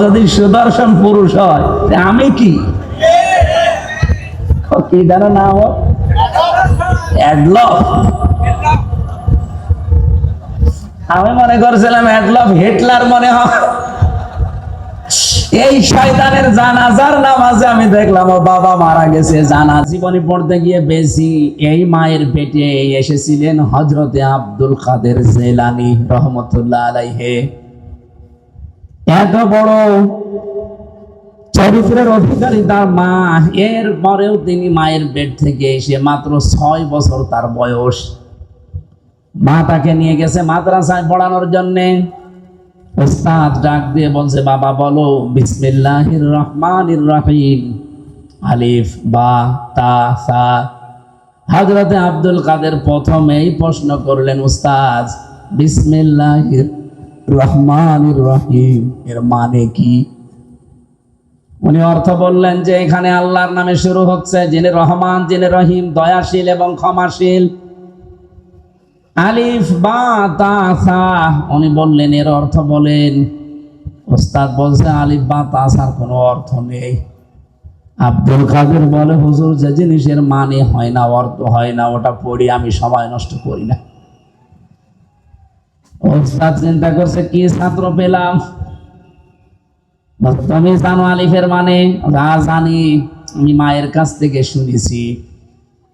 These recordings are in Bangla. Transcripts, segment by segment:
যদি সুদর্শন পুরুষ হয় আমি কি কি জানো না অ্যাডলফ। আমি মনে করছিলাম অ্যাডলফ হিটলার মনে হয়। এই শয়তানের জানাজার নামাজে আমি দেখলাম ও বাবা মারা গেছে। জানা জীবনী পড়তে গিয়ে বেশি এই মায়ের পেটে এসেছিলেন হযরতে আব্দুল কাদের জিলানী রহমতুল্লাহ আলাইহি। এত বড় চরিত্রের অধিকারী তার মা, এর পরেও তিনি মায়ের পেট থেকে এসে মাত্র 6 বছর তার বয়স, মা তাকে নিয়ে গেছে মাদ্রাসায় পড়ানোর জন্যে। উস্তাদ ডাক দিয়ে বলছে, বাবা বলো বিসমিল্লাহির রহমানির রহিম, আলিফ বা তা সা। হযরতে আব্দুল কাদের প্রথমেই প্রশ্ন করলেন, উস্তাদ বিসমিল্লাহির রহমানির রহিম এর মানে কি? উনি অর্থ বললেন যে এখানে আল্লাহর নামে শুরু হচ্ছে, যিনি রহমান, যিনি রহিম, দয়াশীল এবং ক্ষমাশীল। আলিফ বা তা সা। উনি বললেন এর অর্থ বলেন। ওস্তাদ বলছে আলিফ বা তা সার কোনো অর্থ নেই। আব্দুল কাদের বলে, হুজুর যে জিনিসের মানে হয় না, অর্থ হয় না, ওটা পড়ি আমি সময় নষ্ট করি না। ওস্তাদ চিন্তা করছে কি ছাত্র পেলাম। তুমি জানো আলিফের মানে? জানি, আমি মায়ের কাছ থেকে শুনেছি।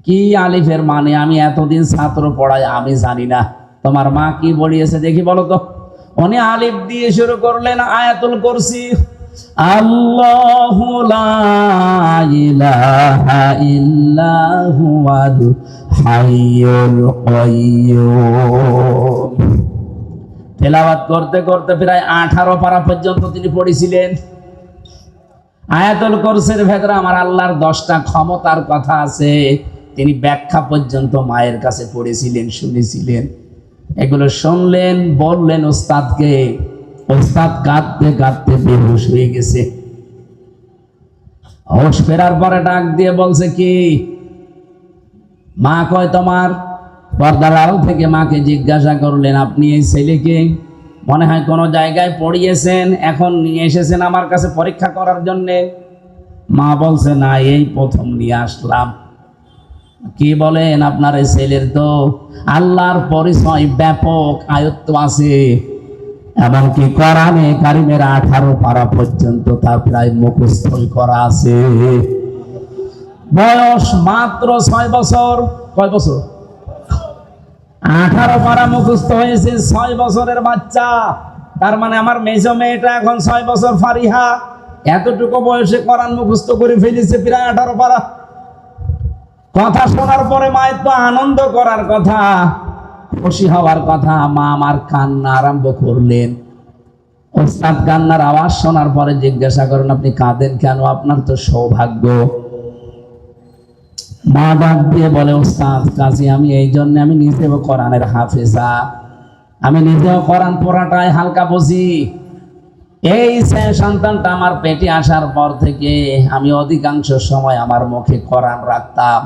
কি আলিফের মানে? আমি এতদিন ছাত্র পড়াই, আমি জানি না। তোমার মা কি পড়িয়েছে দেখি বলো তো। উনি আলিফ দিয়ে শুরু করলেন আয়াতুল কুরসি। আল্লাহু লা ইলাহা ইল্লা হুয়াল হাইয়ুল কাইয়্যুম। তেলাওয়াত করতে করতে প্রায় 18 পারা পর্যন্ত তিনি পড়েছিলেন। আয়াতুল কুরসির ভেতরে আমার আল্লাহর 10টা ক্ষমতার কথা আছে। তিনি ব্যাখ্যা পর্যন্ত মায়ের কাছে পড়েছিলেন, শুনেছিলেন। এগুলো শুনলেন, বললেন ওস্তাদকে। ওস্তাদ কাঁদতে কাঁদতে বেহুশ হয়ে গেছে। হোশ ফেরার পরে ডাক দিয়ে বলছে, কি মা কয় তোমার? পর্দার আড়াল থেকে মাকে জিজ্ঞাসা করলেন, আপনি এই ছেলেকে মনে হয় কোনো জায়গায় পড়িয়েছেন, এখন নিয়ে এসেছেন আমার কাছে পরীক্ষা করার জন্যে? মা বলছে, না, এই প্রথম নিয়ে আসলাম। কি বলেন? আপনার এই ছেলের তো আল্লাহর পরিচয় ব্যাপক আয়ত্ত আছে, এমনকি কোরআনে কারিমের 18 পারা পর্যন্ত তার প্রায় মুখস্থই করা আছে। বয়স মাত্র 6 বছর। কয় বছর? 18 পারা মুখস্থ হয়েছে 6 বছরের বাচ্চা। তার মানে আমার মেজো মেয়েটা এখন 6 বছর ফারিহা, এতটুকু বয়সে কোরআন মুখস্থ করে ফেলেছে প্রায় 18 পারা। কথা শোনার পরে মায়ের তো আনন্দ করার কথা, খুশি হওয়ার কথা। মা আমার কান্না আরম্ভ করলেন। ওস্তাদ কান্নার আওয়াজ শোনার পরে জিজ্ঞাসা করেন, আপনি কাঁদেন কেন? আপনার তো সৌভাগ্য। মা ডাক দিয়ে বলে, ওস্তাদ কাজী আমি এই জন্য, আমি নিজেও কোরআনের হাফেজা, আমি নিজেও কোরআন পড়াটাই হালকা বুঝি। এই সন্তানটা আমার পেটে আসার পর থেকে আমি অধিকাংশ সময় আমার মুখে কোরআন রাখতাম।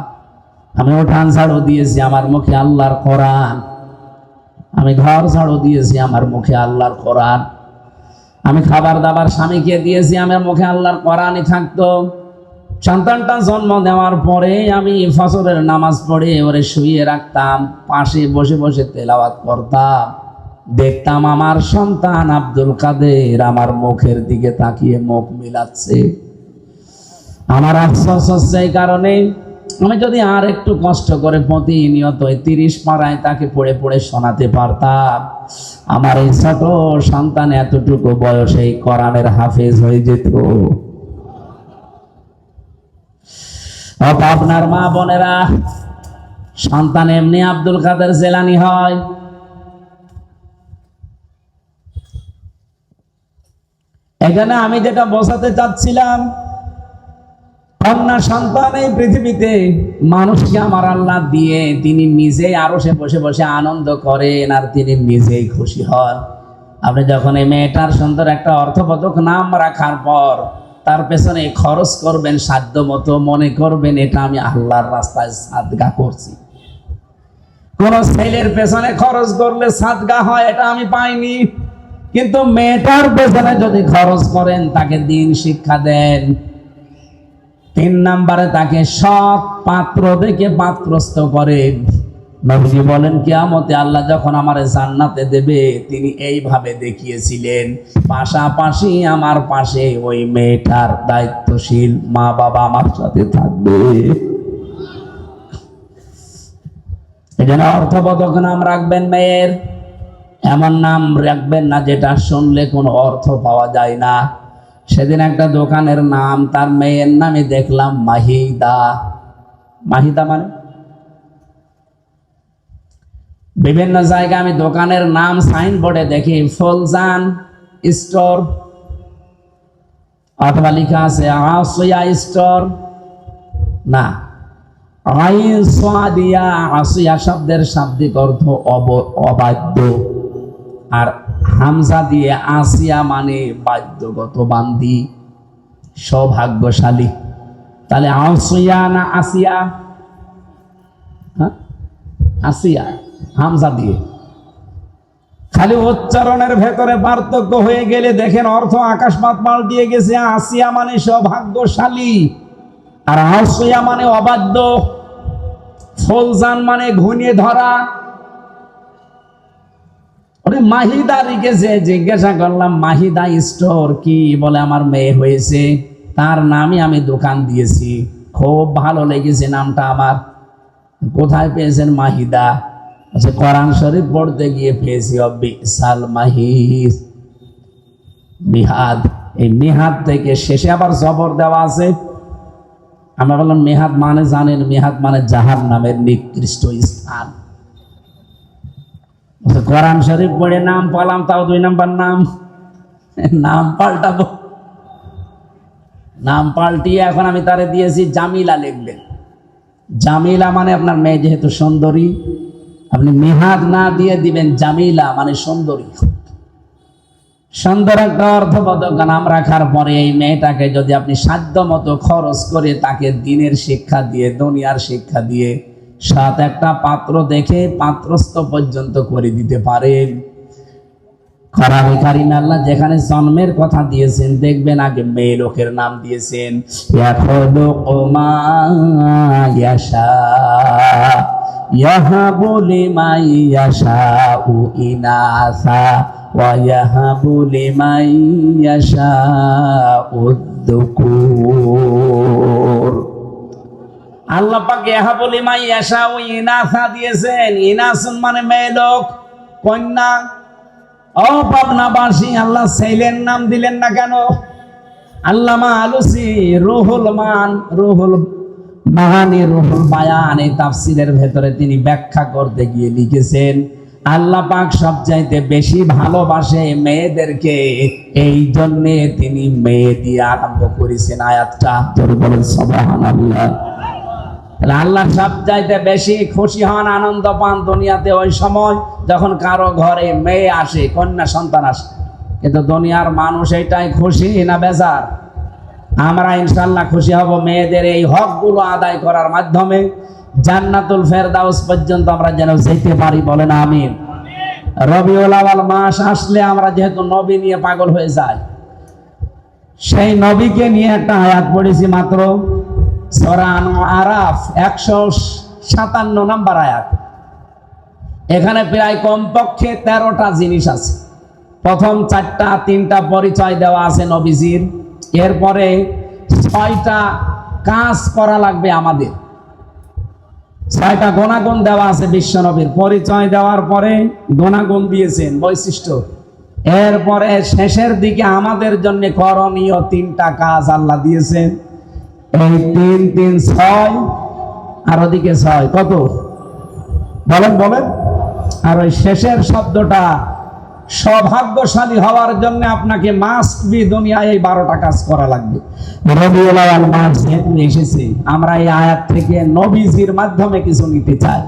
আমি উঠান ঝাড়ু দিয়েছি, আমার মুখে আল্লাহর কোরআন। আমি ঘর ঝাড়ু দিয়েছি, আমার মুখে আল্লাহর কোরআন। আমি খাবার দাবার স্বামীকে দিয়েছি, আমার মুখে আল্লাহর কোরআনই থাকতো। সন্তানটা জন্ম দেওয়ার পরে আমি ফজরের নামাজ পড়ে ওরে শুইয়ে রাখতাম, পাশে বসে বসে তেলাওয়াত করতাম। দেখতাম আমার সন্তান আব্দুল কাদের আমার মুখের দিকে তাকিয়ে মুখ মিলাচ্ছে। আমার আফসোস হচ্ছে এই কারণে, আমি যদি আর একটু কষ্ট করে প্রতিনিয়ত 30 পারায় তাকে পড়ে পড়ে শোনাতে পারতাম, আমার এই ছোট সন্তান এতটুকু বয়সে কোরআনের হাফেজ হয়ে যেত। আপনার মা বোনেরা, সন্তান এমনি আব্দুল কাদের জিলানী হয়। এখানে আমি যেটা বোঝাতে চাচ্ছিলাম, কন্যা সন্তান এই পৃথিবীতে মানুষকে আমার আল্লাহ দিয়ে তিনি নিজেই আরশে বসে বসে আনন্দ করেন আর তিনি নিজেই খুশি হন। আপনি যখন এই মেয়েটার সুন্দর একটা অর্থবোধক নাম রাখার পর তার পেছনে খরচ করবেন সাধ্য মতো, মনে করবেন এটা আমি আল্লাহর রাস্তায় সাদগা করছি। কোন ছেলের পেছনে খরচ করলে সাদগা হয় এটা আমি পাইনি, কিন্তু মেয়েটার পেছনে যদি খরচ করেন, তাকে দিন শিক্ষা দেন, 3 নম্বরে তাকে সৎ পাত্র দেখে পাত্রস্থ করেন। নবীজি বলেন, কিয়ামতে আল্লাহ যখন আমারে জান্নাতে দেবে, তিনি এইভাবে দেখিয়েছিলেন, পাশাপাশি আমার পাশে ওই মেয়েটার দায়িত্বশীল মা বাবা আমার সাথে থাকবে। এই জন্য অর্থবোধক নাম রাখবেন মেয়ের, এমন নাম রাখবেন না যেটা শুনলে কোনো অর্থ পাওয়া যায় না। সেদিন একটা দোকানের নাম, তার মেয়ের নামে দেখলাম মাহিদা। মাহিদা মানে বিভিন্ন জায়গায় আমি দোকানের নাম সাইনবোর্ডে দেখি ফলজান স্টোর, অথবা লেখা আছে আসিয়া স্টোর। না, আইন সাদিয়া, আসিয়া শব্দের শাব্দিক অর্থ অবাধ্য, আর হামজা দিয়ে আসিয়া মানে বাধ্যগত বান্দি, সৌভাগ্যশালী। তাহলে আসিয়া না আসিয়া? হ্যাঁ, আসিয়া হামজা দিয়ে। খালি উচ্চারণের ভেতরে পার্থক্য হয়ে গেলে দেখেন অর্থ আকাশপাত পাল্টিয়ে গেছে। আসিয়া মানে সৌভাগ্যশালী, আর আসিয়া মানে অবাধ্য। ফলজান মানে ঘনিয়ে ধরা। মাহিদা লিখেছে, জিজ্ঞাসা করলাম মাহিদা স্টোর কি? বলে আমার মেয়ে হয়েছে, তার নামই আমি দোকান দিয়েছি। খুব ভালো লেগেছে নামটা আমার। কোথায় পেয়েছেন? মাহিদা। আচ্ছা, কোরআন শরীফ পড়তে গিয়ে পেয়েছি, বিসাল মাহিদ, মিহাদ। এই মিহাদ থেকে শেষে আবার জবর দেওয়া আছে। আমরা বললাম মিহাদ মানে জানেন? মিহাদ মানে জাহান্নামের নিকৃষ্ট স্থান। কোরআন শরীফ পড়ে নাম পালাম, তাও 2 নাম্বার নাম। নাম পাল্টাবো, নাম পাল্টিয়ে এখন আমি তারে দিয়েছি জামিলা লিখবেন। জামিলা মানে আপনার মেয়ে যেহেতু সুন্দরী, আপনি মিহাদ না দিয়ে দিবেন জামিলা মানে সুন্দরী। সুন্দর একটা অর্থবোধক নাম রাখার পরে এই মেয়েটাকে যদি আপনি সাধ্য মতো খরচ করে তাকে দিনের শিক্ষা দিয়ে, দুনিয়ার শিক্ষা দিয়ে, সাথে একটা পাত্র দেখে পাত্রস্থ পর্যন্ত করে দিতে পারেন। কোরআনে কারিমে আল্লাহ যেখানে জন্মের কথা দিয়েছেন, দেখবেন আগে মেয়ে লোকের নাম দিয়েছেন। ইয়াখলুকু মা ইয়াশা ইয়াহাবু লিমান ইয়াশাউ ইনাসা ওয়া ইয়াহাবু লিমান ইয়াশাউ যুকুর। আল্লাহ পাক ইয়াহাবু লিমান ইয়াশাউ ইনাসা দিয়েছেন। ইনাসুন মানে মেয়ে লোক, কন্যা। ও পাবনাবাসী, আল্লাহ ছেলের নাম দিলেন না কেন? আল্লামা আলুসি রুহুল মান, রুহুল মাহানি, রুহুল বায়ান, এই তাফসীরের ভেতরে তিনি ব্যাখ্যা করতে গিয়ে লিখেছেন, আল্লাহ পাক সবচাইতে বেশি ভালোবাসে মেয়েদেরকে, এই জন্যে তিনি মেয়ে দিয়ে আরম্ভ করেছেন আয়াতটা। জোরে বলেন সুবহানাল্লাহ। আল্লাহ সবচাইতে বেশি খুশি হন, আনন্দ পান দুনিয়াতে ওই সময় যখন কারো ঘরে মেয়ে আসে, কন্যা সন্তান আসে। কিন্তু দুনিয়ার মানুষ এটাই খুশি না বেজার? আমরা ইনশাআল্লাহ খুশি হব মেয়েদের এই হকগুলো আদায় করার মাধ্যমে। জান্নাতুল ফেরদাউস পর্যন্ত আমরা যেন যেতে পারি, বলেন আমিন। রবিউল আউয়াল মাস আসলে আমরা যেহেতু নবী নিয়ে পাগল হয়ে যাই, সেই নবীকে নিয়ে একটা আয়াত পড়েছি মাত্র, সূরা আরাফ 157 নম্বর আয়াত। এখানে প্রায় কমপক্ষে 13টা জিনিস আছে। প্রথম 4টা 3টা পরিচয় দেওয়া আছে নবীজির, এরপরে 6টা কাজ করা লাগবে আমাদের। 6টা গুণাগুণ দেওয়া আছে বিশ্বনবীর। পরিচয় দেওয়ার পরে গুণাগুণ দিয়েছেন, বৈশিষ্ট্য। এরপরে শেষের দিকে আমাদের জন্য করণীয় 3টা কাজ আল্লাহ দিয়েছেন। এই 3 3 6, আর ওদিকে 6, কত বলেন বলেন। আর ওই শেষের শব্দটা, সৌভাগ্যশালী হওয়ার জন্য আপনাকে মাস্ট বি দুনিয়ায় এই 12টা কাজ করা লাগবে। রবিউল আউয়াল মাস যেহেতু এসেছে, আমরা এই আয়াত থেকে নবীজির মাধ্যমে কিছু নিতে চাই।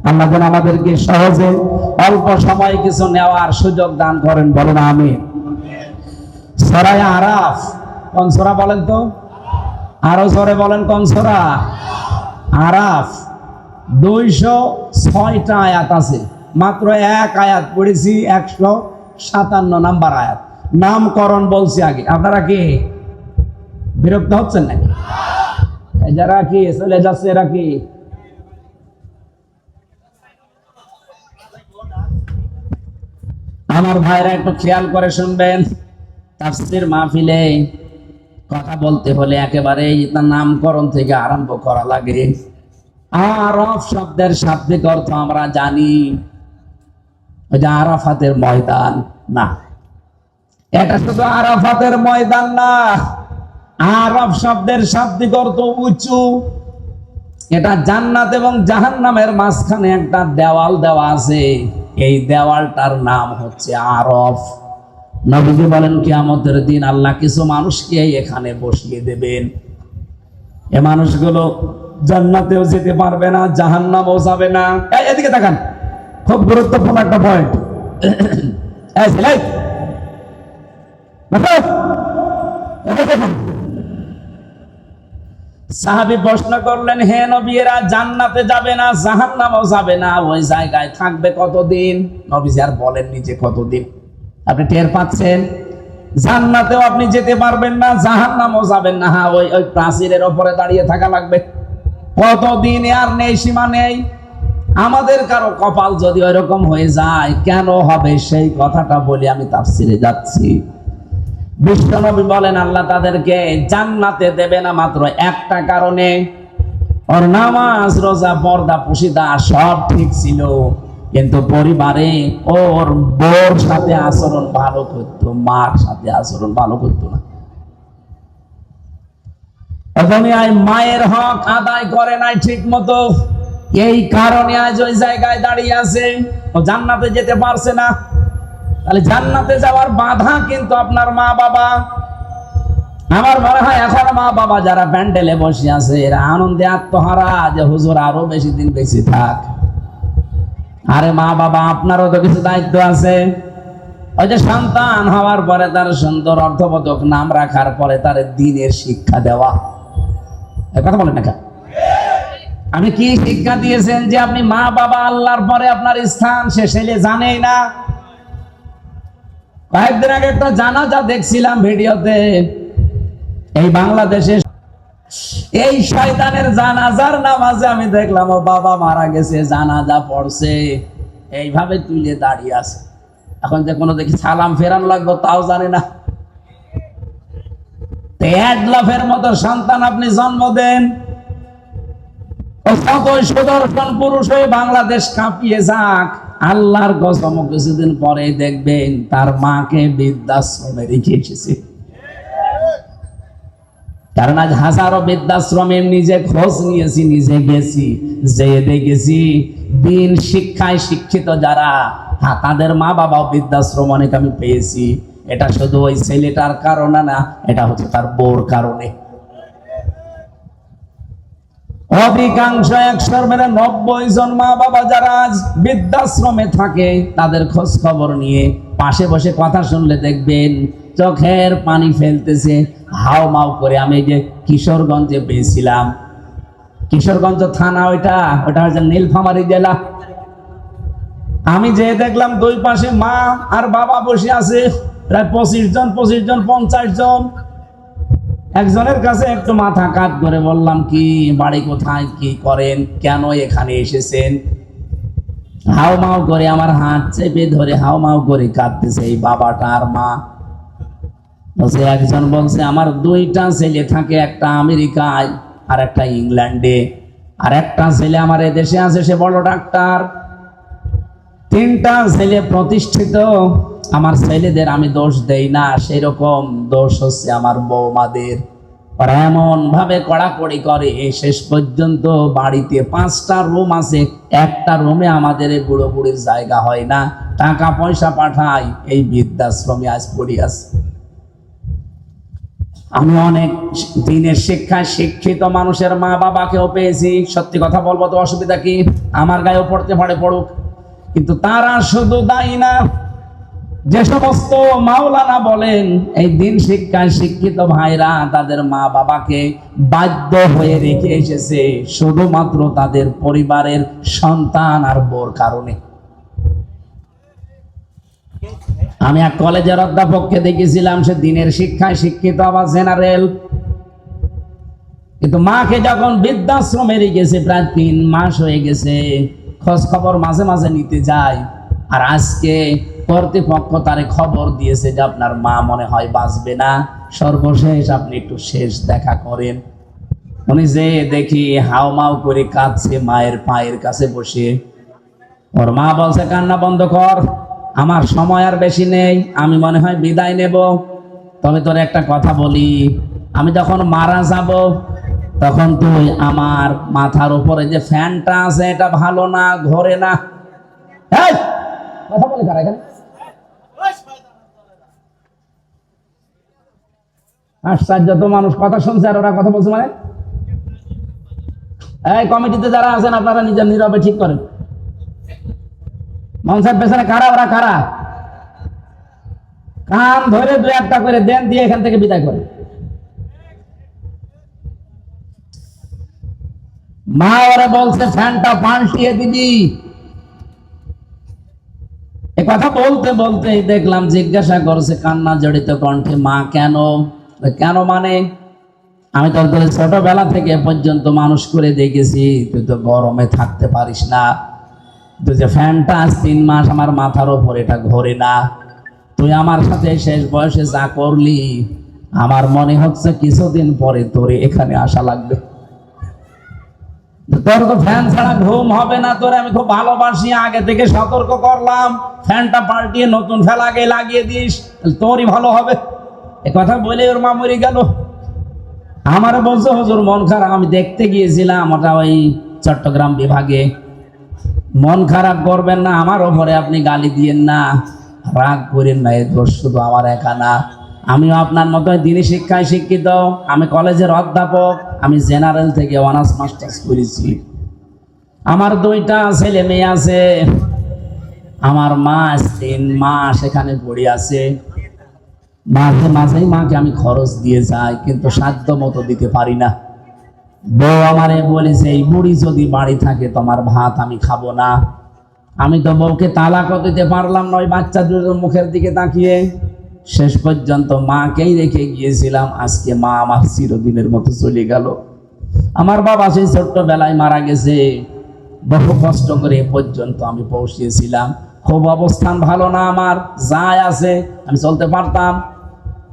আল্লাহ যেন আমাদেরকে সহজে অল্প সময়ে কিছু নেওয়ার সুযোগ দান করেন, বলেন আমিন। সূরা আরাফ কোন সূরা বলেন তো? আরো জোরে বলেন, কোন সূরা? আরাফ। 206টা আয়াত আছে, মাত্র এক আয়াত পড়েছি 57 নাম্বার আয়াত। নামকরণ বলছি আগে। আপনারা কি বিরক্ত হচ্ছেন নাকি? যারা কি চলে যাচ্ছে এরা কি? আমার ভাইরা একটু খেয়াল করে শুনবেন। তাফসীর মাহফিলে কথা বলতে হলে একেবারে তার নামকরণ থেকে আরম্ভ করা লাগে। আরফ শব্দের শাব্দিক অর্থ আমরা জানি, ওই যে আরাফাতের ময়দান না, এটা শুধু আরাফাতের ময়দান না। আরফ শব্দের শাব্দিক অর্থ উঁচু। এটা জান্নাত এবং জাহান্নামের মাঝখানে একটা দেওয়াল দেওয়া আছে, এই দেওয়ালটার নাম হচ্ছে আরফ। নবীজি বলেন কিয়ামতের দিন আল্লাহ কিছু মানুষকে এখানে বসিয়ে দেবেন। এ মানুষগুলো জান্নাতেও যেতে পারবে না, জাহান্নামেও যাবে না। এদিকে তাকান, খুব গুরুত্বপূর্ণ একটা পয়েন্ট। সাহাবী প্রশ্ন করলেন, হে নবী, এরা জান্নাতে যাবে না, জাহান্নামেও যাবে না, ওই জায়গায় থাকবে কতদিন? নবীজি আর বলেননি যে কতদিন। আপনি টের পাচ্ছেন? জান্নাতেও আপনি যেতে পারবেন না, জাহান্নামেও যাবেন না। হ্যাঁ, ওই প্রাচীরের উপরে দাঁড়িয়ে থাকা লাগবে। কতদিন আর নেই, সীমা নেই। আমাদের কারো কপাল যদি ওইরকম হয়ে যায়, কেন হবে সেই কথাটা বলি আমি তাফসীরে যাচ্ছি। বিশ্বনবী বলেন আল্লাহ তাদেরকে জান্নাতে দেবে না মাত্র একটা কারণে, ওর নামাজ রোজা পর্দা পুশিদা সব ঠিক ছিল, কিন্তু পরিবারে ওর বউর সাথে আচরণ ভালো করতো, মার সাথে আচরণ ভালো করতো না। দুনিয়ায় মায়ের হক আদায় করে নাই ঠিক মতো, এই কারণে আজ ওই জায়গায় দাঁড়িয়ে আছে, ও জান্নাতে যেতে পারছে না। তাহলে জান্নাতে যাওয়ার বাধা কিন্তু আপনার মা বাবা। আমার মনে হয় এখন মা বাবা যারা প্যান্ডেলে বসে আছে এরা আনন্দে আত্মহারা যে হুজুর আরো বেশি দিন বেঁচে থাক। আরে মা বাবা, আপনারও তো কিছু দায়িত্ব আছে। ওই যে সন্তান হওয়ার পরে তার সুন্দর অর্থবোধক নাম রাখার পরে তার দ্বীনের শিক্ষা দেওয়া। কথা বলেন না? আপনি কি শিক্ষা দিয়েছেন যে আপনি মা বাবা আল্লাহর পরে আপনার স্থান সে ছেলে জানেই না? কয়েকদিন আগে একটা জানাজা দেখছিলাম ভিডিওতে, এই বাংলাদেশে এই শয়তানের জানাজার নামাজে আমি দেখলাম ও বাবা মারা গেছে, জানাজা পড়ছে, এইভাবে তুলে দাঁড়িয়ে আছে। এখন যে কোনো দেখি সালাম ফেরান লাগবে তাও জানে না। লাফের মতো সন্তান আপনি জন্ম দেন, সুদর্শন পুরুষ হয়ে বাংলাদেশ কাঁপিয়ে যাক, আল্লাহর কসম কিছুদিন পরে দেখবেন তার মাকে বৃদ্ধাশ্রমে রেখে এসেছে। কারণ আজ হাজারো বৃদ্ধাশ্রমে নিজে খোঁজ নিয়েছি, নিজে গেছি, যে দেখেছি দিন শিক্ষায় শিক্ষিত যারা, তাদের মা বাবাও বৃদ্ধাশ্রম অনেক আমি পেয়েছি। এটা শুধু ওই ছেলেটার কারণে না, এটা হচ্ছে তার বউর কারণে। অধিকাংশ 190 জন মা বাবা যারা আজ বৃদ্ধাশ্রমে থাকে, তাদের খোঁজ খবর নিয়ে পাশে বসে কথা শুনলে দেখবেন চোখের পানি ফেলতেছে, হাও মাও করে। আমি যে কিশোরগঞ্জে পেয়েছিলাম, কিশোরগঞ্জ থানা, ওইটা হচ্ছে নীলফামারী জেলা। আমি যে দেখলাম দুই পাশে মা আর বাবা বসে আছে, প্রায় 25 জন 50 জন। একজনের কাছে একটু মাথা কাত করে বললাম, কি বাড়ি কোথায়, কি করেন, কেন এখানে এসেছেন? হাও মাও করে আমার হাত চেপে ধরে হাও মাও করে কাঁদতেছে এই বাবাটা আর মা। বলছে, একজন বলছে আমার 2টা ছেলে থাকে, একটা আমেরিকায় আর একটা ইংল্যান্ডে, আর একটা ছেলে আমার এদেশে আছে, সে বড় ডাক্তার। 3টা ছেলে প্রতিষ্ঠিত। আমার ছেলেদের আমি দোষ দেই না, সেরকম দোষ হচ্ছে আমার বৌমাদের। ওরা এমন ভাবে কড়াকড়ি করে, শেষ পর্যন্ত বাড়িতে 5টা রুম আছে, একটা রুমে আমাদের এই বুড়ো বুড়ির জায়গা হয় না, টাকা পয়সা পাঠাই, এই বৃদ্ধাশ্রমে আজ পড়ি আছে। আমি অনেক দিনের শিক্ষায় শিক্ষিত মানুষের মা বাবাকেও পেয়েছি। সত্যি কথা বলবো তো অসুবিধা কি? আমার গায়েও পড়তে পারে, পড়ুক, কিন্তু তারা শুধু দায়ী না। যে সমস্ত মাওলানা বলেন এই দিন শিক্ষায় শিক্ষিত ভাইরা তাদের মা বাবাকে বাধ্য হয়ে রেখে এসেছে শুধুমাত্র তাদের পরিবারের সন্তান আর বউর কারণে। আমি এক কলেজের অধ্যাপককে দেখেছিলাম, সে দিনের শিক্ষায় শিক্ষিত, আবার জেনারেল, কিন্তু মাকে যখন বৃদ্ধাশ্রমে রেখেছে, প্রায় 3 মাস হয়ে গেছে, খোঁজ খবর মাঝে মাঝে নিতে যায়। আর আজকে কর্তৃপক্ষ তারে খবর দিয়েছে যে আপনার মা মনে হয় বাঁচবে না, সর্বশেষ আপনি একটু শেষ দেখা করেন। উনি যে দেখি হাউমাউ করে কাঁদছে মায়ের পায়ের কাছে বসে। ওর মা বলছে, কান্না বন্ধ কর, আমার সময় আর বেশি নেই, আমি মনে হয় বিদায় নেব। তবে তোর একটা কথা বলি, আমি যখন মারা যাব তখন তুই আমার মাথার উপরে যে ফ্যানটা আছে এটা ভালো না, ঘোরে না। এই, কথা বলে কারা এখানে? আশ্চর্য তো, মানুষ কথা শুনছে আর ওরা কথা বলছে মানে। এই কমিটিতে যারা আছেন আপনারা নিজের নীরবে ঠিক করেন। মঞ্চের পেছনে কারা, ওরা কারা? কান ধরে 2-1টা করে দেন, দিয়ে এখান থেকে বিদায় করে। মা ওরা বলছে ফ্যানটা পাল্টিয়ে দিবি। এ কথা বলতে বলতে দেখলাম জিজ্ঞাসা করছে কান্না জড়িত কণ্ঠে, মা কেন? কেন মানে, আমি তোর ছোটবেলা থেকে পর্যন্ত মানুষ করে দেখেছি, তুই তো গরমে থাকতে পারিস না, তুই যে ফ্যানটা 3 মাস আমার মাথার ওপর, এটা ঘোরে না, তুই আমার সাথে শেষ বয়সে যা করলি, আমার মনে হচ্ছে কিছুদিন পরে তোর এখানে আসা লাগবে। তোর তো ফ্যান ছাড়া ঘুম হবে না, তোর আমি খুব ভালোবাসি, আগে থেকে সতর্ক করলাম, ফ্যানটা পাল্টিয়ে নতুন ফ্যান আগে লাগিয়ে দিস, তোরই ভালো হবে। এ কথা বলে ওর মা মরে গেল। আমারও বলছে হুজুর মন খারাপ, আমি দেখতে গিয়েছিলাম ওটা ওই চট্টগ্রাম বিভাগে। মন খারাপ করবেন না, আমার ওপরে আপনি গালি দিয়েন না, রাগ করেন না, এই দোষ শুধু আমার একা না, আমিও আপনার মতো দিনই শিক্ষায় শিক্ষিত, আমি কলেজের অধ্যাপক, আমি জেনারেল থেকে অনার্স মাস্টার্স করেছি, আমার 2টা ছেলে মেয়ে আছে, আমার মা 3 মাস এখানে পড়ে আছে, মাঝে মাঝেই মাকে আমি খরচ দিয়ে যাই, কিন্তু সাধ্য মতো দিতে পারি না। বউ আমারে বলেছে, এই বুড়ি যদি বাড়ি থাকে তোমার ভাত আমি খাবো না। আমি তো বউকে তালাকও দিতে পারলাম না, ওই বাচ্চা দুটোর মুখের দিকে তাকিয়ে। শেষ পর্যন্ত মাকেই রেখে গিয়েছিলাম, আজকে মা আমার চিরদিনের মতো চলে গেল। আমার বাবা সেই ছোট্টবেলায় মারা গেছে, বহু কষ্ট করে এ পর্যন্ত আমি পৌঁছিয়েছিলাম। খুব অবস্থান ভালো না আমার, যাই আছে আমি চলতে পারতাম,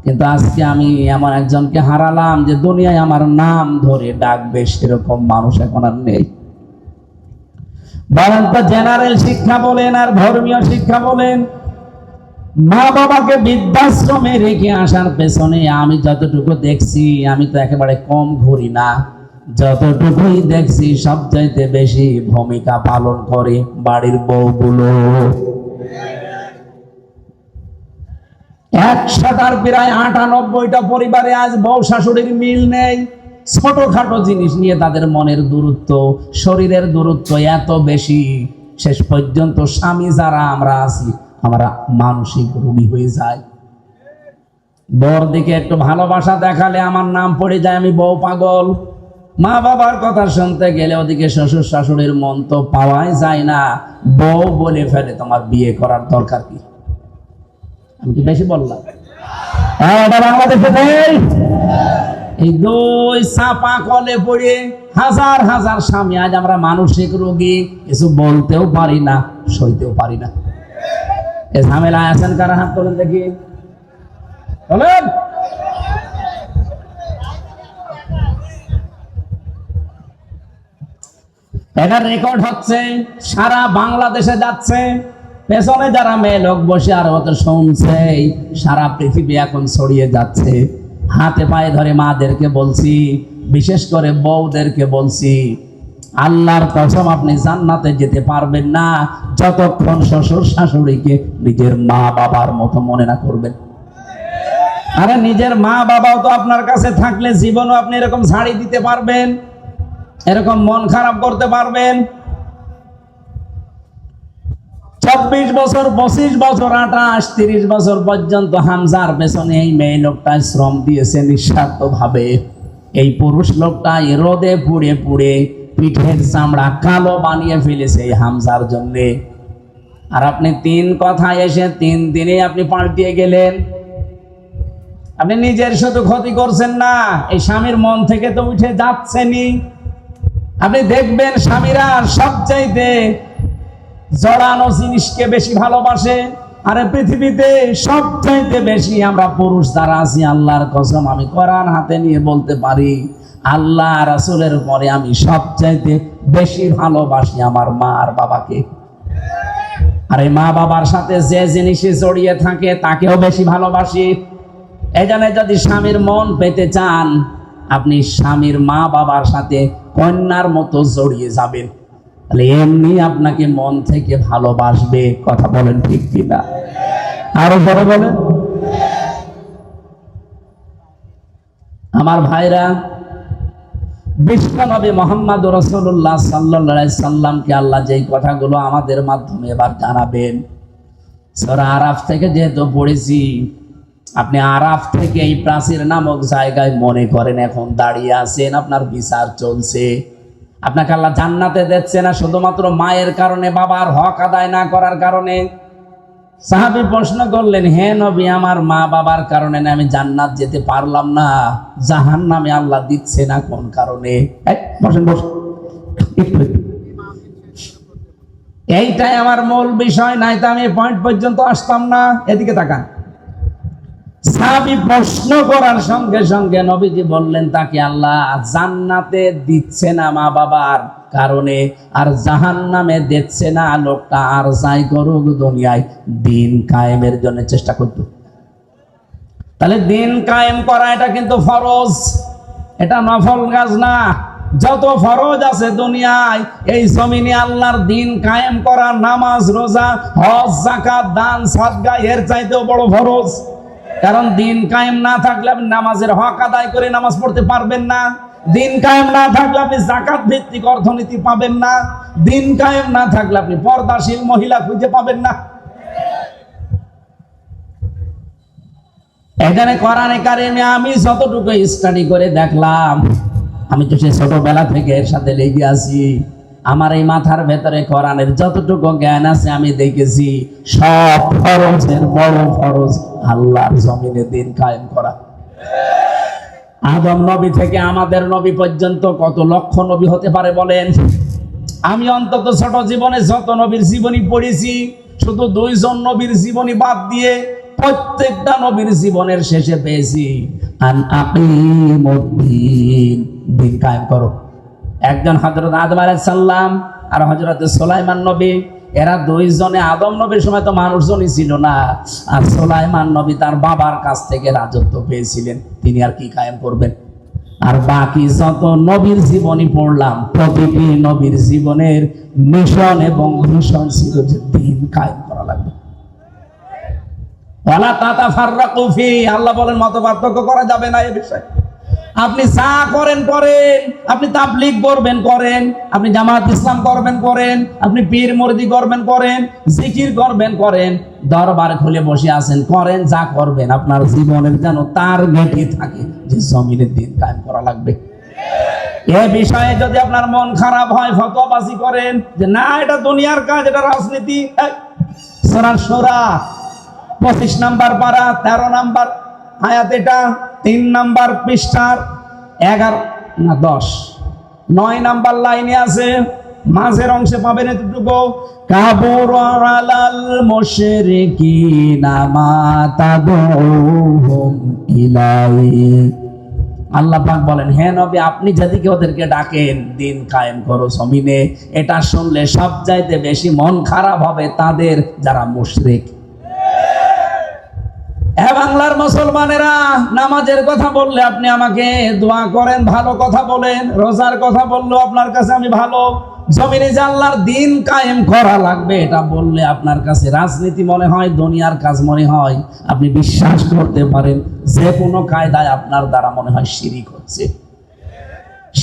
কিন্তু আজকে আমি এমন একজনকে হারালাম যে দুনিয়ায় আমার নাম ধরে ডাকবে সেরকম মানুষ এখন আর নেই। বলেন তো, জেনারেল শিক্ষা বলেন আর ধর্মীয় শিক্ষা বলেন, মা বাবাকে বৃদ্ধাশ্রমে রেখে আসার পেছনে আমি যতটুকু দেখছি, আমি তো একেবারে কম ঘুরি না, যতটুকুই দেখছি সবচাইতে বেশি ভূমিকা পালন করে বাড়ির বউগুলো। 100টার প্রায় 98টা পরিবারে আজ বউ শাশুড়ির মিল নেই। ছোটখাটো জিনিস নিয়ে তাদের মনের দূরত্ব, শরীরের দূরত্ব এত বেশি, শেষ পর্যন্ত স্বামী যারা আমরা আছি আমরা মানসিক রোগী হয়ে যায়। বউর দিকে একটু ভালোবাসা দেখালে আমার নাম পড়ে যায়, আমি বউ পাগল। মা বাবার কথা শুনতে গেলে ওদিকে শ্বশুর শাশুড়ির মন তো পাওয়াই যায় না, বউ বলে ফেলে তোমার বিয়ে করার দরকার কি। আমি কি বেশি বললাম? এটা বাংলাদেশে নেই। এই 2 চাপা কলে পড়ে হাজার হাজার স্বামী আজ আমরা মানসিক রোগী, কিছু বলতেও পারি না, সইতেও পারি না। এ ঝামেলায় আছেন কারা? হাত তোলেন দেখি, বলেন। এটা রেকর্ড হচ্ছে, সারা বাংলাদেশে যাচ্ছে, পেছনে যারা মেয়ে লোক বসে আর অত শুনছে, সারা পৃথিবী এখন ছড়িয়ে যাচ্ছে। হাতে পায়ে ধরে মাদেরকে বলছি, বিশেষ করে বউদেরকে বলছি, আল্লাহর কসম আপনি জান্নাতে যেতে পারবেন না যতক্ষণ শ্বশুর শাশুড়িকে নিজের মা বাবার মতো মনে না করবেন। আরে নিজের মা বাবাও তো আপনার কাছে থাকলে জীবনও আপনি এরকম ঝাড়ি দিতে পারবেন, এরকম মন খারাপ করতে পারবেন। 24 বছর, 25 বছর, 28, 30 বছর পর্যন্ত হামজার পেছনে এই মেয়ে লোকটা শ্রম দিয়েছে নিঃস্বার্থ ভাবে। এই পুরুষ লোকটা রোদে পুড়ে পুড়ে পিঠের চামড়া কালো বানিয়ে ফেলেছে এই হামজার জন্যে। আর আপনি 3 কথায় এসে 3 দিনে আপনি পাল্টিয়ে গেলেন। আপনি নিজের শুধু ক্ষতি করছেন না, এই স্বামীর মন থেকে তো উঠে যাচ্ছেনই। আপনি দেখবেন স্বামীরা সবচাইতে জড়ানো জিনিসকে বেশি ভালোবাসে। আরে পৃথিবীতে সবচাইতে বেশি আমরা পুরুষ যারা আছি, আল্লাহর কসম আমি কোরআন হাতে নিয়ে বলতে পারি, আল্লাহ রাসূলের পরে আমি সবচাইতে বেশি ভালোবাসি আমার মা আর বাবাকে। আর এই মা বাবার সাথে যে জিনিসে জড়িয়ে থাকে তাকেও বেশি ভালোবাসি। এই জন্য যদি স্বামীর মন পেতে চান, আপনি স্বামীর মা বাবার সাথে কন্যার মতো জড়িয়ে যাবেন, তাহলে এমনি আপনাকে মন থেকে ভালোবাসবে। কথা বলেন ঠিক কিনা? আরো বড় বলেন। আমার ভাইরা, বিশ্বনবী মুহাম্মদ রাসূলুল্লাহ সাল্লাল্লাহু আলাইহি সাল্লামকে আল্লাহ যেই কথাগুলো আমাদের মাধ্যমে এবার জানাবেন, সূরা আরাফ থেকে যেহেতু পড়েছি, আপনি আরাফ থেকে এই প্রাচীর নামক জায়গায় মনে করেন এখন দাঁড়িয়ে আছেন, আপনার বিচার চলছে। আপনাকে আল্লাহ জান্নাতে দিচ্ছে না শুধুমাত্র মায়ের কারণে, বাবার হক আদায় না করার কারণে। সাহাবী প্রশ্ন করলেন, হে নবী, আমার মা বাবার কারণে না আমি জান্নাত যেতে পারলাম না, জাহান্নামে আল্লাহ দিচ্ছে না কোন কারণে? বসেন বসেন, এইটাই আমার মূল বিষয়, নাই তো আমি পয়েন্ট পর্যন্ত আসতাম না। এদিকে তাকান। সাহাবী প্রশ্ন করার সঙ্গে সঙ্গে নবীজি বললেন তাকে আল্লাহ জান্নাতে দিচ্ছে না মা বাবার কারণে, আর জাহান্নামে দিচ্ছে না, লোকটা আর যাই করুক দুনিয়ায় দিন কায়েমের জন্য চেষ্টা করত। তাহলে দিন কায়েম করা এটা কিন্তু ফরজ, এটা নফল কাজ না। যত ফরজ আছে দুনিয়ায়, এই জমিনে আল্লাহর দিন কায়েম করা, নামাজ, রোজা, হজ, যাকাত, দান, সাদকা এর চাইতেও বড় ফরজ। কারণ দিন কায়েম না থাকলে আপনি নামাজের হক আদায় করে নামাজ পড়তে পারবেন না। দিন কায়েম না থাকলে আপনি যাকাত ভিত্তিক অর্থনীতি পাবেন না। দিন কায়েম না থাকলে আপনি পর্দাশীল মহিলা খুঁজে পাবেন না। এখানে কোরআনে কারিমে আমি যতটুকু স্টাডি করে দেখলাম, আমি তো সে ছোটবেলা থেকে এর সাথে লেগে আছি, আমার এই মাথার ভেতরে কোরআনের যতটুকু জ্ঞান আছে আমি দেখেছি সব ফরজের বড় ফরজ আল্লাহর জমিনে দিন কায়েম করা। আদম নবী থেকে আমাদের নবী পর্যন্ত কত লক্ষ নবী হতে পারে বলেন? আমি অন্তত ছোট জীবনে যত নবীর জীবনী পড়েছি, শুধু 2 জন নবীর জীবনী বাদ দিয়ে প্রত্যেকটা নবীর জীবনের শেষে পেয়েছি আন আকিমুদ্দিন, দিন কায়েম করো। একজন হযরত আদম আলাইহিস সালাম আর হযরত সুলাইমান নবী, এরা 2 জনে, আদম নবীর সময় তো মানুষজনই ছিল না, আর সুলাইমান নবী তার বাবার কাছ থেকে রাজত্ব পেয়েছিলেন, তিনি আর কি কায়েম করবেন? আর বাকি যত নবীর জীবনী পড়লাম, প্রতিটি নবীর জীবনের মিশন এবং মিশন ছিল যে দিন কায়েম করা লাগবে। ওয়ালা তাতাফাররাকু ফি, আল্লাহ বলেন মতপার্থক্য করা যাবে না এই বিষয়ে। আপনি যা করেন করেন, আপনি তাবলীগ করবেন করেন, আপনি জামাত ইসলাম করবেন করেন, আপনি পীর মুরিদি করবেন করেন, জিকির করবেন করেন, দরবার খুলে বসে আছেন করেন, যা করবেন আপনার জীবনের যেন তার গতি থাকে যে জমিনের দিন কায়েম করা লাগবে। এই বিষয়ে যদি আপনার মন খারাপ হয়, ফতোয়াবাজি করেন যে না এটা দুনিয়ার কাজ, এটা রাজনীতি। সূরা শূরা 25 নম্বর পারা 13 নম্বর আয়াত, এটা 3 নম্বর পৃষ্ঠার 11 না 10 9 নম্বর লাইনে আছে, মাঝের অংশে পাবেন এতটুকু, কাবুরা আলাল মুশরিকিনা মা তাদউহুম ইলাইহি। আল্লাহ পাক বলেন, হে নবী আপনি যেদিকে ওদেরকে ডাকেন দিন কায়েম করো জমিনে, এটা শুনলে সবচাইতে বেশি মন খারাপ হবে তাদের যারা মুশরিক। বাংলার মুসলমানেরা, নামাজের কথা বললে আপনি আমাকে দোয়া করেন, ভালো কথা বলেন, রোজার কথা বললো আপনার কাছে আমি ভালো, জমিনে যে আল্লাহর দিন কায়েম করা লাগবে এটা বললে আপনার কাছে রাজনীতি মনে হয়, দুনিয়ার কাজ মনে হয়। আপনি বিশ্বাস করতে পারেন যে কোনো কায়দায় আপনার দ্বারা মনে হয় শিরিক হচ্ছে।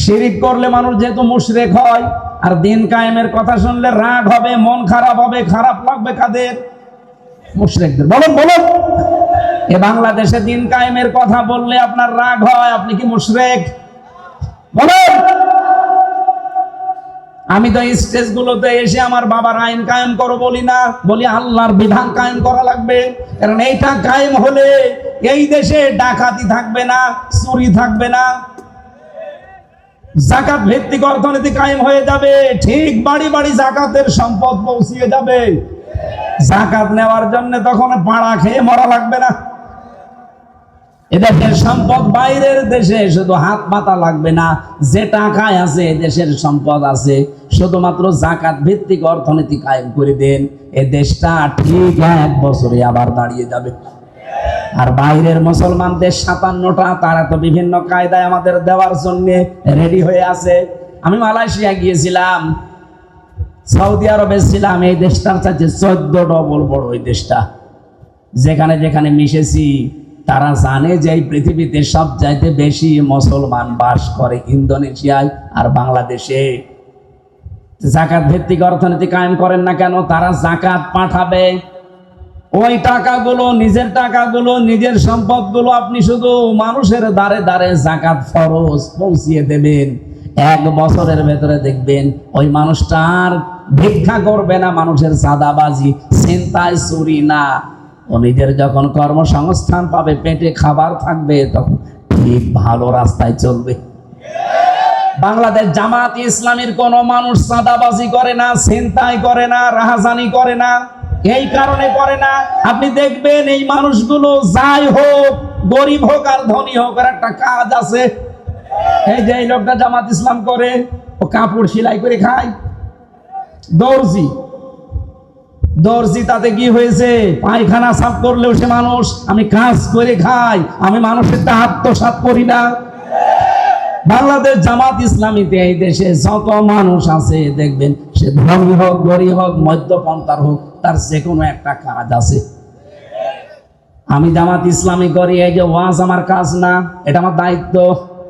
শিরিক করলে মানুষ যেহেতু মুশরিক হয়, আর দিন কায়েমের কথা শুনলে রাগ হবে, মন খারাপ হবে, খারাপ লাগবে কাদের? মুশরিকদের। বলুন বলুন, এ বাংলাদেশে দিন কায়েমের কথা বললে আপনার রাগ হয়, আপনি কি মুশরিক? বলুন। আমি তো স্টেজগুলোতে এসে আমার বাবার আইন কায়েম করো বলি না, বলি আল্লাহর বিধান কায়েম করা লাগবে। কারণ এইটা কায়েম হলে এই দেশে ডাকাতি থাকবে না, চুরি থাকবে না, জাকাত ভিত্তিক অর্থনীতি কায়েম হয়ে যাবে। ঠিক বাড়ি বাড়ি জাকাতের সম্পদ পৌঁছিয়ে যাবে। জাকাত নেওয়ার জন্য তখন পাড়া খেয়ে মরা লাগবে না। এদেশের সম্পদ বাইরের দেশে শুধু হাত পাতা লাগবে না। যে টাকায় আছে দেশের সম্পদ আছে, শুধুমাত্র জাকাত ভিত্তিক অর্থনীতি কায়েম করে দেন, এ দেশটা ঠিক 1 বছরে আবার দাঁড়িয়ে যাবে। আর বাইরের মুসলমানদের 57টা, তারা তো বিভিন্ন কায়দায় আমাদের দেওয়ার জন্য রেডি হয়ে আছে। আমি মালয়েশিয়া গিয়েছিলাম, সৌদি আরবে ছিলাম, এই দেশটার চাইতে 14 ডবল বড় এই দেশটা। যেখানে যেখানে মিশেছি তারা জানে যে এই পৃথিবীতে সব চাইতে বেশি মুসলমান বাস করে ইন্দোনেশিয়ায় আর বাংলাদেশে। জাকাত ভিত্তিক অর্থনীতি কায়েম করেন না কেন? তারা জাকাত পাঠাবে, ওই টাকাগুলো, নিজের টাকাগুলো, নিজের সম্পদগুলো আপনি শুধু মানুষের দ্বারে দ্বারে জাকাত ফরজ পৌঁছিয়ে দেবেন। 1 বছরের ভেতরে দেখবেন ওই মানুষটা আর ভিক্ষা করবে না, মানুষের চাঁদাবাজি, ছিনতাই, চুরি না। ও নিজের যখন কর্মসংস্থান পাবে, পেটে খাবার থাকবে, তখন ঠিক ভালো রাস্তায় চলবে। বাংলাদেশ জামাত ইসলামীর কোন মানুষ চাঁদাবাজি করে না, ছিনতাই করে না, রাহাজানি করে না। এই কারণে করে না, আপনি দেখবেন এই মানুষগুলো যাই হোক, গরিব হোক আর ধনী হোক, আর একটা কাজ আছে। এই যে এই লোকটা জামাত ইসলাম করে, ও কাপড় সেলাই করে খায়, দর্জি, তাতে কি হয়েছে? পায়খানা সাফ করলেও সে মানুষ। আমি কাজ করে খাই, আমি মানুষের তা আত্মসাৎ করি না। বাংলাদেশ জামাত ইসলামীতে এই দেশে যত মানুষ আছে দেখবেন, সে ধনী হোক, গরিব হোক, মধ্যপন্থার হোক, তার যে কোনো একটা কাজ আছে। আমি জামাত ইসলামী করি, এই যে ওয়াজ আমার কাজ না, এটা আমার দায়িত্ব,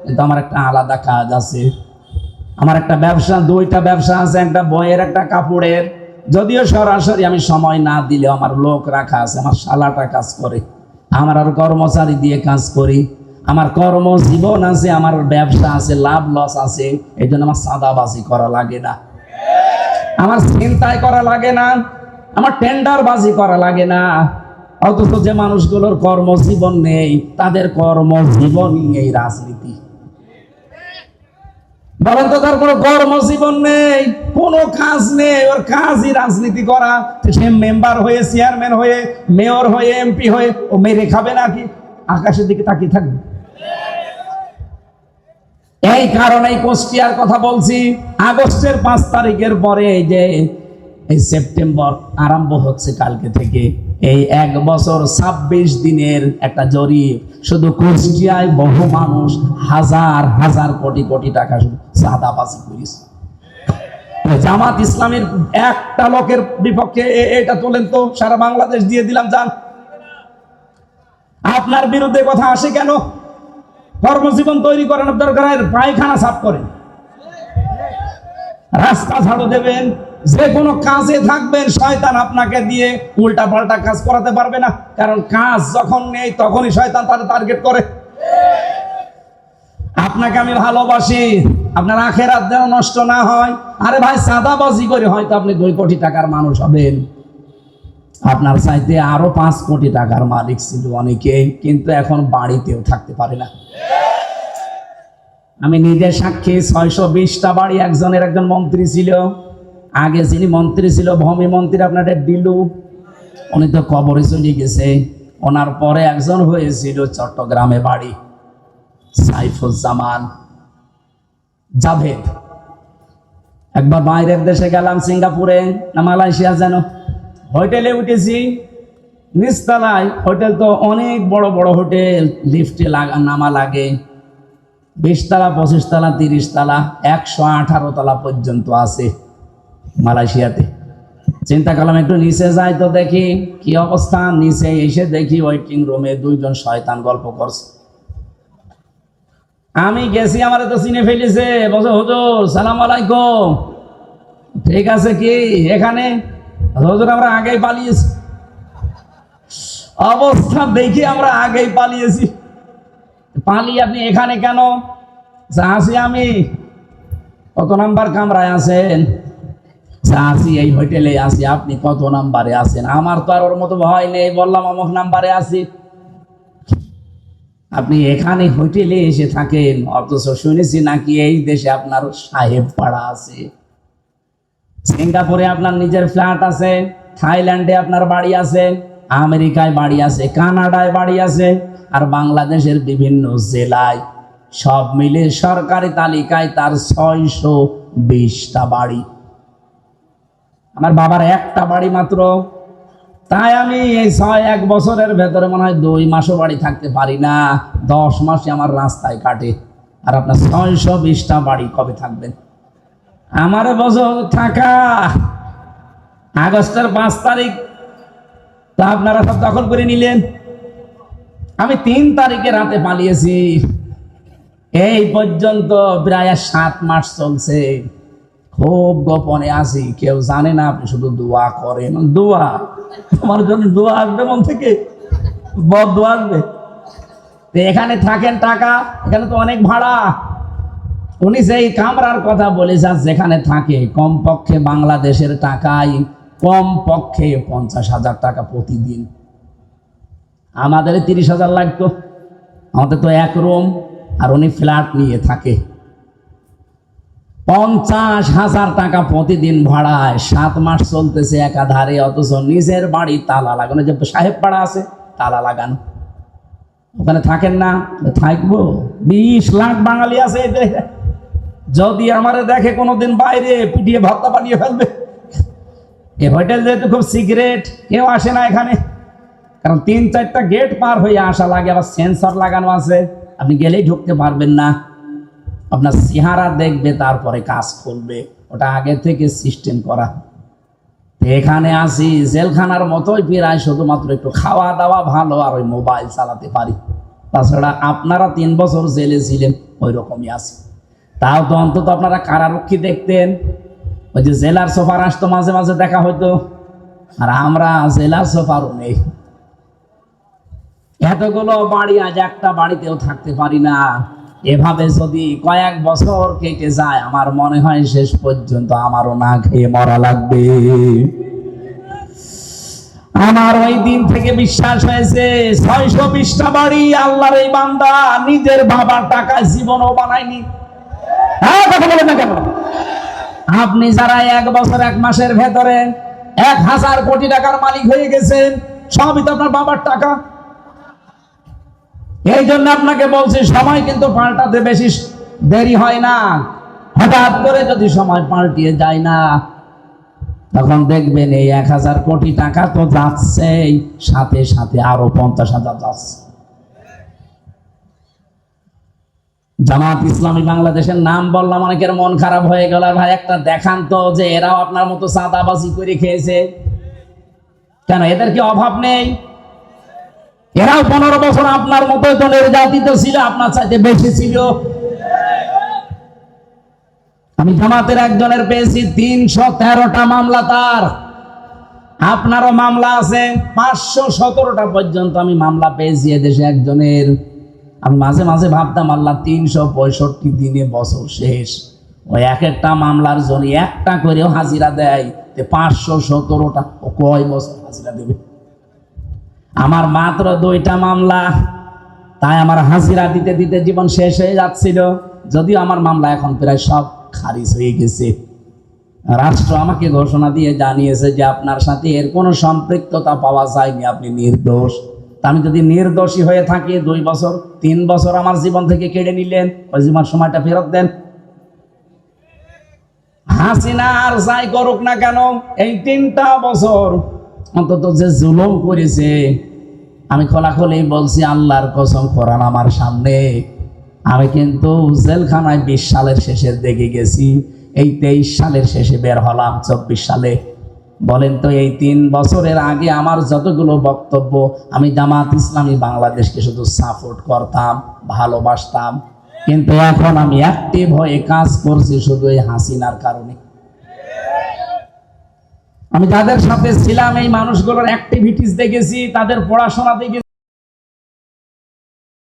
কিন্তু আমার একটা আলাদা কাজ আছে। আমার একটা ব্যবসা, 2টা ব্যবসা আছে, একটা বইয়ের, একটা কাপড়ের। যদিও সরাসরি আমি সময় না দিলেও আমার লোক রাখা আছে, আমার শালাটা কাজ করে, আমার আর কর্মচারী দিয়ে কাজ করি। আমার কর্মজীবন আছে, আমার ব্যবসা আছে, লাভ লস আছে। এই জন্য আমার চাঁদাবাজি করা লাগে না, আমার ছিনতাই করা লাগে না, আমার টেন্ডারবাজি করা লাগে না। অথচ যে মানুষগুলোর কর্মজীবন নেই, তাদের কর্মজীবনই এই রাজনীতি। বলেন তো, তার কোনো কর্মজীবন নেই, কোনো কাজ নেই, ওর কাজই রাজনীতি করা। সে মেম্বার হয়ে, চেয়ারম্যান হয়ে, মেয়র হয়ে, এমপি হয়ে ও মেরে খাবে নাকি? আকাশের দিকে তাকিয়ে থাকবে। এই কারণেই কুষ্টিয়ার কথা বলছি। আগস্টের 5 তারিখের পরে এই যে এই সেপ্টেম্বর আরম্ভ হচ্ছে কালকে থেকে, এই 1 বছর 26 দিনের একটা জরিপ, শুধু কুষ্টিয়ায় বহু মানুষ হাজার হাজার কোটি কোটি টাকা শুধু চাঁদাবাজি করেছে। জামাত ইসলামের একটা লোকের বিপক্ষে এটা তোলেন তো, সারা বাংলাদেশ দিয়ে দিলাম যান। আপনার বিরুদ্ধে কথা আসে কেন? কর্মজীবন তৈরি করানোর দরকার, পায়খানা সাফ করেন, রাস্তা ঝাড়ু দেবেন, যে কোনো কাজে থাকবেন। শয়তান আপনাকে দিয়ে উল্টা পাল্টা কাজ করাতে পারবে না, কারণ কাজ যখন নেই তখনই শয়তান তাদের টার্গেট করে। আপনাকে আমি ভালোবাসি, আপনার আখেরাত যেন নষ্ট না হয়। আরে ভাই, চাঁদাবাজি করে হয়তো আপনি 2 কোটি টাকার মানুষ হবেন, আপনার চাইতে আরো 5 কোটি টাকার মালিক ছিল অনেকে, কিন্তু এখন বাড়িতেও থাকতে পারে না। আমি নিজে সাক্ষী, 620টা বাড়ি একজন মন্ত্রী ছিল। আগে যিনি মন্ত্রী ছিল, ভূমি মন্ত্রী, আপনাদের ডিলু, উনি তো কবরে চলে গেছে। ওনার পরে একজন হয়েছিল চট্টগ্রামে বাড়ি, সাইফুজ্জামান জাভেদ। একবার বাইরের দেশে গেলাম, সিঙ্গাপুরে না মালয়েশিয়া যেন, হোটেলে উঠেছি, নিচতলায়। হোটেল তো অনেক বড় বড় হোটেল, লিফটে নামা লাগে। 20 তলা, 25 তলা, 30 তলা, 118 তলা পর্যন্ত আছে মালয়েশিয়াতে। চিন্তা করলাম একটু নিচে যাই তো দেখি কি অবস্থা। নিচে এসে দেখি ওয়েটিং রুমে 2 জন শয়তান গল্প করছে। আমি গেছি, আমার তো চিনে ফেলেছে, বলছে হুজুর সালাম আলাইকুম। ঠিক আছে, কি এখানে? হুজুর আমরা আগেই পালিয়েছি। অবস্থা দেখি আমরা আগেই পালিয়েছি। পালিয়ে আপনি এখানে কেন? আসি আমি। কত নাম্বার কামরায় আছেন? আছি, এই হোটেলে আছি। আপনি কত নাম্বারে আছেন? আমার তো আর ওর মতো ভয় নেই, বললাম অমুক নাম্বারে আছি। আপনি এখানে হোটেলে এসে থাকেন, অথচ শুনেছি নাকি এই দেশে আপনার সাহেব পাড়া আছে, সিঙ্গাপুরে আপনার নিজের ফ্ল্যাট আছে, থাইল্যান্ডে আপনার বাড়ি আছে, আমেরিকায় বাড়ি আছে, কানাডায় বাড়ি আছে, আর বাংলাদেশের বিভিন্ন জেলায় সব মিলে সরকারি তালিকায় তার 620টা বাড়ি। আমার বাবার একটা বাড়ি মাত্র। তাই আমি এই 1 বছরের ভেতরে মনে হয় 2 মাসও বাড়ি থাকতে পারি না, 10 মাসে আমার রাস্তায় কাটে। আর আপনার 620টা বাড়ি কবে থাকবেন? আমার বছর থাকা আগস্টের 5 তারিখ, তা আপনারা সব দখল করে নিলেন। আমি 3 তারিখে রাতে পালিয়েছি। এই পর্যন্ত প্রায় 7 মাস চলছে। খুব গোপনে আছি, কেউ জানে না। আপনি শুধু দোয়া করেন। দোয়া? তোমার জন্য দোয়া আসবে মন থেকে? বদদোয়া আসবে? এখানে থাকেন টাকা, এখানে তো অনেক ভাড়া। উনি সেই কামরার কথা বলেছেন যেখানে থাকে, কমপক্ষে বাংলাদেশের টাকায় কমপক্ষে 50,000 টাকা প্রতিদিন। আমাদের 30,000 লাগতো। আমাদের তো 1 রুম, আর উনি ফ্ল্যাট নিয়ে থাকে। 50,000 টাকা প্রতিদিন ভাড়ায়, 7 মাস চলতেছে একাধারে, অথচ নিজের বাড়ি তালা লাগানো। যে সাহেব পাড়া আছে তালা লাগানো, ওখানে থাকেন না? থাকবো। 20 লাখ বাঙালি আছে। যদি আমারে দেখে কোনোদিন বাইরে, পিটিয়ে ভর্তা পাঠিয়ে ফেলবে। এ হোটেল যেহেতু খুব সিক্রেট, কেউ আসে না এখানে, কারণ 3-4টা গেট পার হয়ে আসা লাগে, আবার সেন্সর লাগানো আছে। আপনি গেলেই ঢুকতে পারবেন না। আপনার চেহারা দেখবে, তারপরে কাজ করবে। ওটা আগে থেকে সিস্টেম করা। এখানে আসি জেলখানার মতোই প্রায়, শুধুমাত্র একটু খাওয়া দাওয়া ভালো, আর ওই মোবাইল চালাতে পারি। তাছাড়া আপনারা 3 বছর জেলে ছিলেন, ওই রকমই আছে। তাও তো অন্তত আপনারা কারারক্ষী দেখতেন। ওই যে জেলার সোফার আসতো, মাঝে মাঝে দেখা হইতো। আর আমরা জেলার সোফারও নেই। এতগুলো বাড়ি, আজ একটা বাড়িতেও থাকতে পারি না। এভাবে যদি কয়েক বছর কেটে যায়, আমার মনে হয় শেষ পর্যন্ত আমারও না খেয়ে মরা লাগবে। আমার ওই দিন থেকে বিশ্বাস হয়েছে, 620টা বাড়ি আল্লাহর এই বান্দা নিজের বাবার টাকায় জীবনও বানায়নি। হ্যাঁ, কথা বলেন না কেন? আপনি যারা 1 বছর 1 মাসের ভেতরে 1000 কোটি টাকার মালিক হয়ে গেছেন, সবই তো আপনার বাবার টাকা। এই জন্য আপনাকে বলছি, সময় কিন্তু পাল্টাতে বেশি দেরি হয় না। হঠাৎ করে যদি সময় পাল্টিয়ে যায় না, তখন দেখবেন এই 1000 কোটি টাকা তো যাচ্ছে, সাথে সাথে আরো 50,000 যাচ্ছে। জামাত ইসলামী বাংলাদেশের নাম বললাম, অনেকের মন খারাপ হয়ে গেল। ভাই, একটা দেখান তো যে এরাও আপনার মতো চাঁদাবাজি করে খেয়েছে। কেন, এদের কি অভাব নেই? এরাও 15 বছর আপনার মতো তো নির্যাতিত ছিল, আপনার চাইতে বেশি ছিল। আমি জামাতের একজনের পেয়েছি 313টা মামলা তার। আপনারও মামলা আছে 517টা পর্যন্ত আমি মামলা পেয়েছি এদেশে একজনের। আমি মাঝে মাঝে ভাবতাম, আল্লাহ 365 দিনে বছর শেষ, ওই এক একটা মামলার জন্য একটা করেও হাজিরা দেয়, 517টা কয় বছর হাজিরা দেবে? আমার মাত্র 2টা মামলা, তাই আমার হাজিরা দিতে দিতে জীবন শেষ হয়ে যাচ্ছিল। যদিও আমার মামলা এখন প্রায় সব খারিজ হয়ে গেছে। রাষ্ট্র আমাকে ঘোষণা দিয়ে জানিয়েছে যে আপনার সাথে এর কোনো সম্পৃক্ততা পাওয়া যায়নি, আপনি নির্দোষ। আমি যদি নির্দোষী হয়ে থাকি, 2 বছর 3 বছর আমার জীবন থেকে কেড়ে নিলেন, ওই জীবন সময়টা ফেরত দেন। হাসিনা আর যাই করুক না কেন, এই 3টা বছর অন্তত যে জুলুম করেছে, আমি খোলাখুলি বলছি, আল্লাহর কসম, কোরআন আমার সামনে, আমি কিন্তু জেলখানায় 20 সালের শেষের দিকে গেছি, এই 23 সালের শেষে বের হলাম 24 সালে। বলেন তো, এই 3 বছরের আগে আমার যতগুলো বক্তব্য, আমি জামাত ইসলামী বাংলাদেশকে শুধু সাপোর্ট করতাম, ভালোবাসতাম, কিন্তু এখন আমি অ্যাক্টিভ হয়ে কাজ করছি শুধু এই হাসিনার কারণে। আমি যাদের সাথে ছিলাম, এই মানুষগুলোর অ্যাক্টিভিটিস দেখেছি, তাদের পড়াশোনা দেখেছি।